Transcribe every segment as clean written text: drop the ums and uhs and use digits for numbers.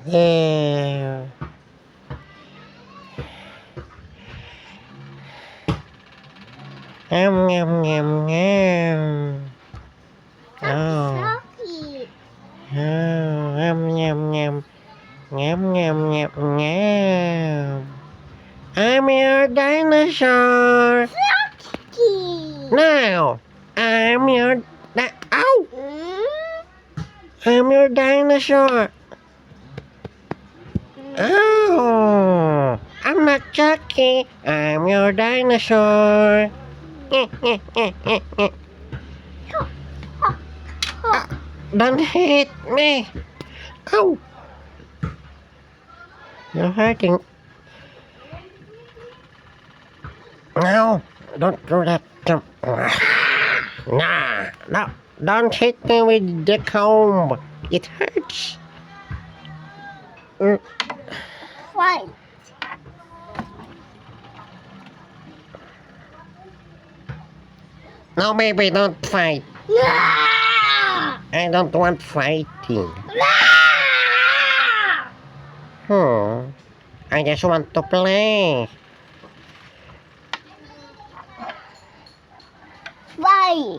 Yeah. Ngam ngam ngam ngam. Oh. Chucky. Oh, ngam ngam ngam. Ngam ngam ngam ngam. I'm your dinosaur. Chucky. Now, I'm your ow! I'm your dinosaur. Oh, I'm not Chucky. I'm your dinosaur. Don't hit me. Ow. You're hurting. No, don't do that. Nah, no. Don't hit me with the comb. It hurts. Fight. No, baby, don't fight. Ah! I don't want fighting. Ah! I just want to play. Bye.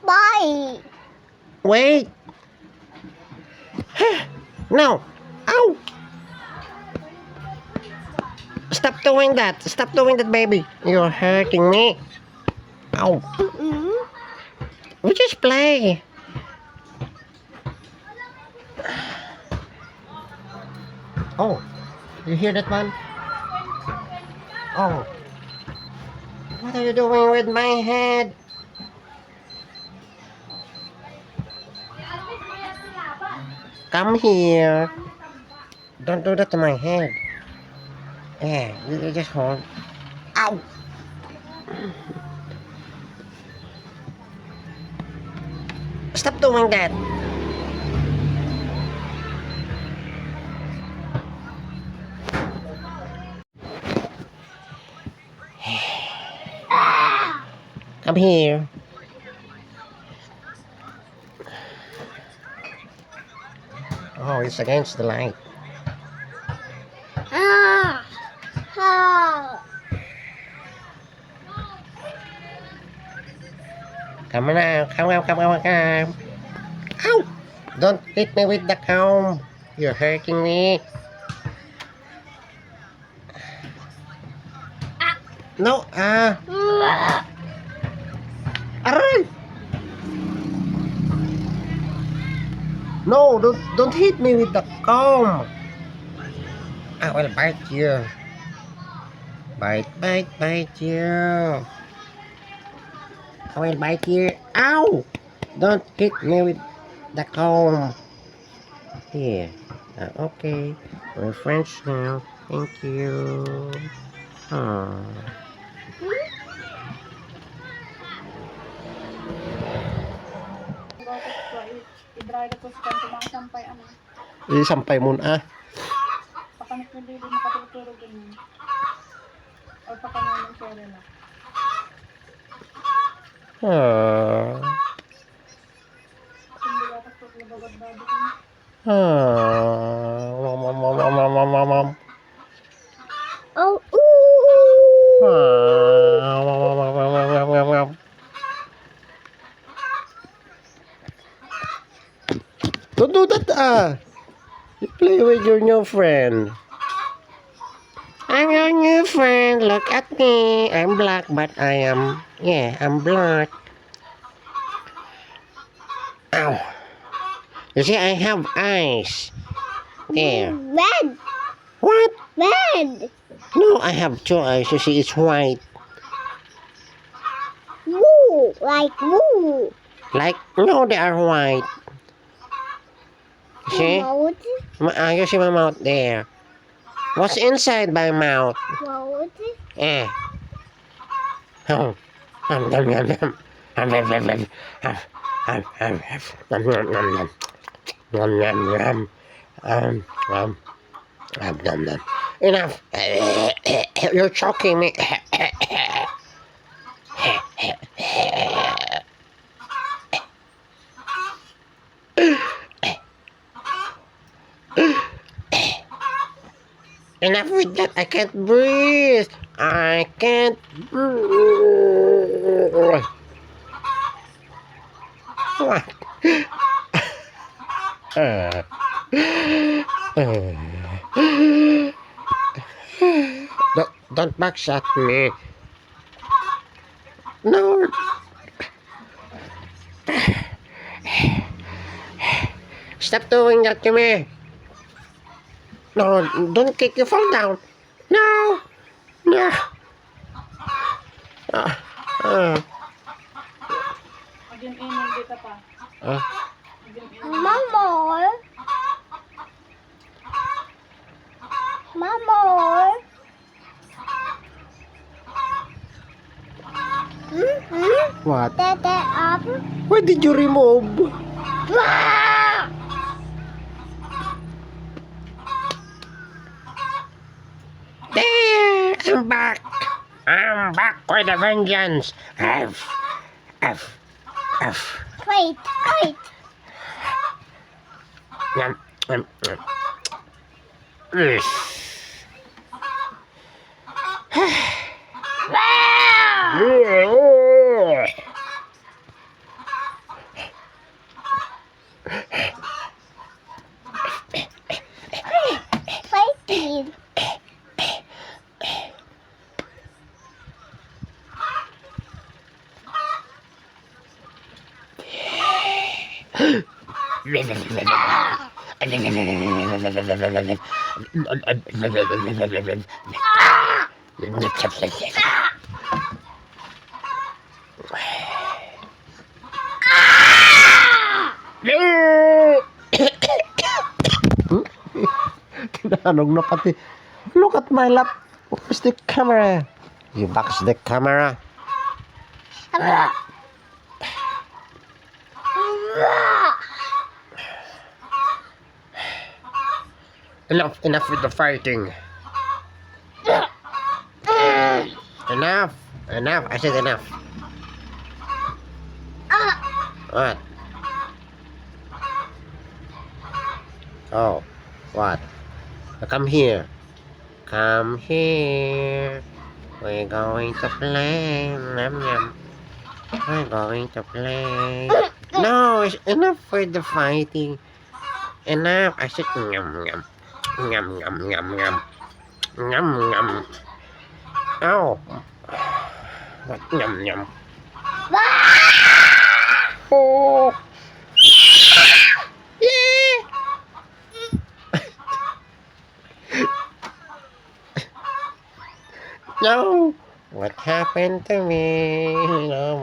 Bye. Wait. No. Ow. Stop doing that. Stop doing that, baby. You're hurting me. Ow. We just play. Oh, you hear that one? Oh. What are you doing with my head? Come here. Don't do that to my head. Yeah, you just hold. Ow. Stop doing that. Come here. Oh, it's against the light. Ah! Ah! Come on now. Come. Ow! Don't hit me with the comb. You're hurting me. No, aray! No, don't hit me with the comb. I will bite you. Bite you. I will bite you. Ow! Don't hit me with the comb. Here. Okay. We're friends now. Thank you. Oh. Isampay mo na. Pakanit mo din makatulog din. O pakanit ng sere na. Hindi ka tapos nababad-babad ko. Mom. Oh, ooh. Don't do that, You play with your new friend. I'm your new friend. Look at me. I'm black, but I'm black. Ow. You see, I have eyes. There. Red. What? Red. No, I have two eyes. You see, it's white. Woo. Like woo. Like, no, they are white. See? Mouth. You see my mouth there. What's inside my mouth? Mouth. Eh. Oh. Nom, nom, nom, nom. Nom, nom, nom, nom. Nom, nom, nom, nom. Nom, nom, nom. Nom, nom, nom. Enough. You're choking me. Enough with that. I can't breathe. I can't breathe. What? Don't backshot me. No. Stop doing that to me. No, don't kick you fall down. No. No. Uh, Mag-inom dito pa. uh, Mag-inom. Mamor. Mamor. what? Tete up. Why did you remove? Wah! There, I'm back. I'm back with a vengeance. F, F, F. Wait, wait. Yum, yum, yum. Mm. Fighting. Tinanog na pati. Look at my lap. Where's the camera? You box the camera. Enough with the fighting. Enough. I said enough. What? Oh, what? Come here. Come here. We're going to play. Yum, yum. We're going to play. No, it's enough with the fighting. Enough. I said yum, yum. Yum, yum, yum, yum. Yum, yum. Oh. What? Yum, yum. Oh. Yeah. No. What happened to me? No